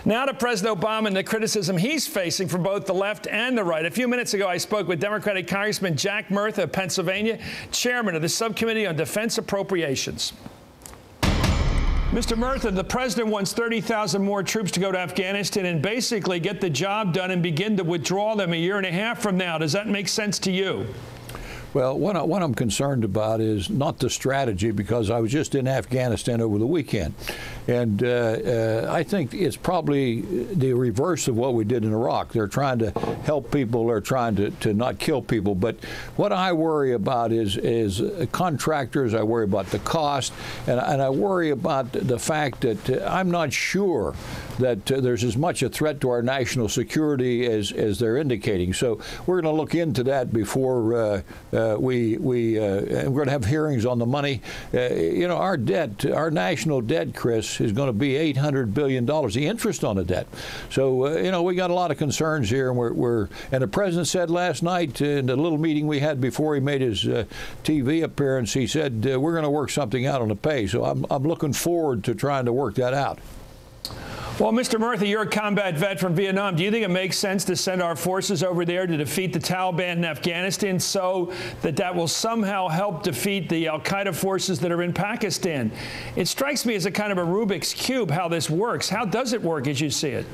Now to President Obama and the criticism he's facing from both the left and the right. A few minutes ago, I spoke with Democratic Congressman Jack Murtha of Pennsylvania, chairman of the Subcommittee on Defense Appropriations. Mr. Murtha, the president wants 30,000 more troops to go to Afghanistan and basically get the job done and begin to withdraw them a year and a half from now. Does that make sense to you? Well, what I'm concerned about is not the strategy, because I was just in Afghanistan over the weekend. And I think it's probably the reverse of what we did in Iraq. They're trying to help people. They're trying to not kill people. But what I worry about is contractors. I worry about the cost. And I worry about the fact that I'm not sure that there's as much a threat to our national security as they're indicating. So we're going to look into that before we're going to have hearings on the money. You know, our debt, our national debt, Chris, is going to be $800 billion, the interest on the debt. So, you know, we got a lot of concerns here. And and the president said last night in the little meeting we had before he made his TV appearance, he said, we're going to work something out on the pay. So I'm looking forward to trying to work that out. Well, Mr. Murtha, you're a combat vet from Vietnam. Do you think it makes sense to send our forces over there to defeat the Taliban in Afghanistan so that will somehow help defeat the al-Qaeda forces that are in Pakistan? It strikes me as a kind of a Rubik's Cube how this works. How does it work as you see it?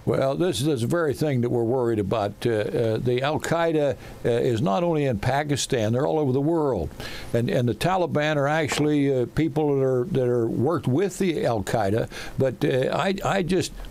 Well, this is the very thing that we're worried about. The al-Qaeda is not only in Pakistan; they're all over the world, and the Taliban are actually people that are worked with the al-Qaeda. But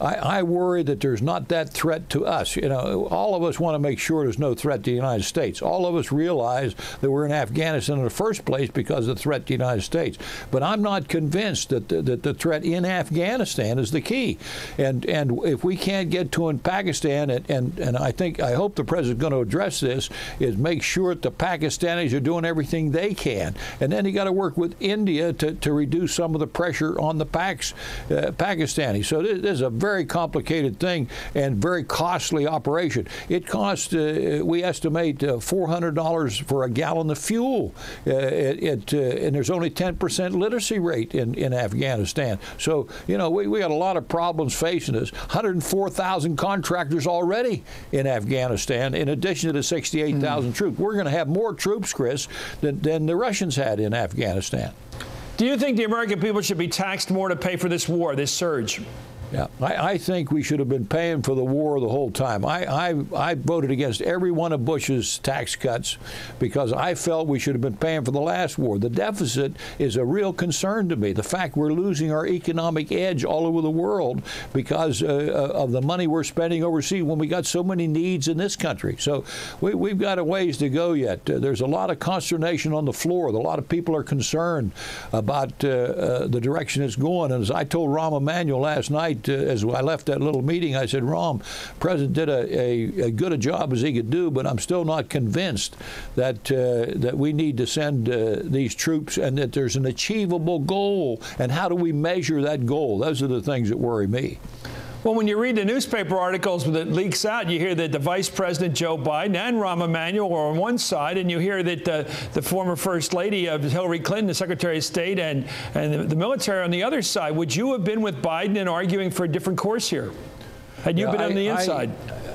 I worry that there's not that threat to us. You know, all of us want to make sure there's no threat to the United States. All of us realize that we're in Afghanistan in the first place because of the threat to the United States. But I'm not convinced that the threat in Afghanistan is the key. And if we can't get to in Pakistan, and I hope the president's going to address this, is make sure that the Pakistanis are doing everything they can. And then you got to work with India to reduce some of the pressure on the Pakistanis. So this is a very complicated thing and very costly operation. It costs, we estimate, $400 for a gallon of fuel. And there's only 10% literacy rate in Afghanistan. So, you know, we got a lot of problems facing us. 104,000 contractors already in Afghanistan, in addition to the 68,000 troops. We're going to have more troops, Chris, than the Russians had in Afghanistan. Do you think the American people should be taxed more to pay for this war, this surge? Yeah, I think we should have been paying for the war the whole time. I voted against every one of Bush's tax cuts because I felt we should have been paying for the last war. The deficit is a real concern to me. The fact we're losing our economic edge all over the world because of the money we're spending overseas when we got so many needs in this country. So we've got a ways to go yet. There's a lot of consternation on the floor. A lot of people are concerned about the direction it's going. And as I told Rahm Emanuel last night, as I left that little meeting, I said, Rahm, President did a good a job as he could do, but I'm still not convinced that we need to send these troops and that there's an achievable goal. And how do we measure that goal? Those are the things that worry me. Well, when you read the newspaper articles that leaks out, you hear that the Vice President Joe Biden and Rahm Emanuel are on one side, and you hear that the former First Lady of Hillary Clinton, the Secretary of State, and the military on the other side. Would you have been with Biden in arguing for a different course here? Had you been on the inside?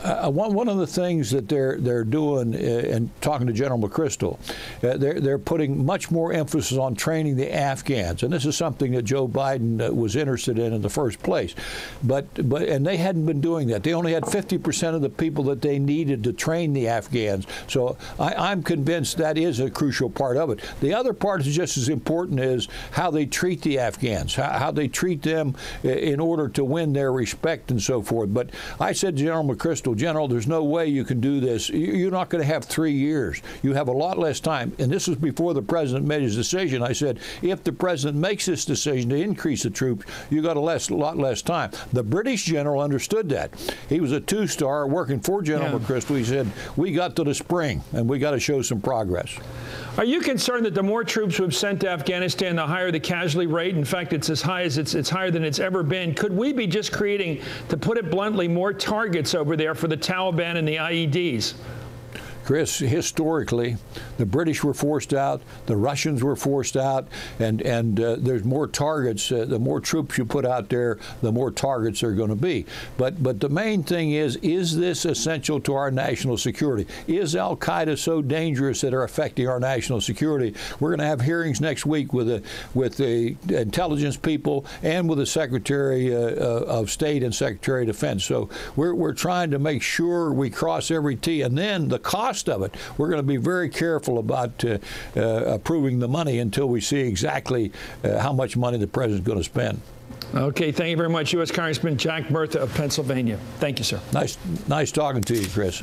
One of the things that they're doing, and talking to General McChrystal, they're putting much more emphasis on training the Afghans, and this is something that Joe Biden was interested in the first place. And they hadn't been doing that. They only had 50% of the people that they needed to train the Afghans. So I'm convinced that is a crucial part of it. The other part is just as important is how they treat the Afghans, how they treat them in order to win their respect and so forth. But I said to General McChrystal, General, there's no way you can do this. You're not going to have 3 years. You have a lot less time. And this was before the president made his decision. I said, if the president makes this decision to increase the troops, you got a lot less time. The British general understood that. He was a two-star working for General McChrystal. He said, we got to the spring, and we got to show some progress. Are you concerned that the more troops we've sent to Afghanistan, the higher the casualty rate? In fact, it's as high as it's higher than it's ever been. Could we be just creating, to put it bluntly, more targets over there for the Taliban and the IEDs? Chris, historically, the British were forced out, the Russians were forced out, and there's more targets. The more troops you put out there, the more targets there are going to be. But the main thing is this essential to our national security? Is al-Qaeda so dangerous that are affecting our national security? We're going to have hearings next week with the intelligence people and with the Secretary of State and Secretary of Defense. So we're trying to make sure we cross every T. And then the cost of it, we're going to be very careful about approving the money until we see exactly how much money the president's going to spend. Okay, thank you very much, U.S. Congressman Jack Murtha of Pennsylvania. Thank you, sir. Nice talking to you, Chris.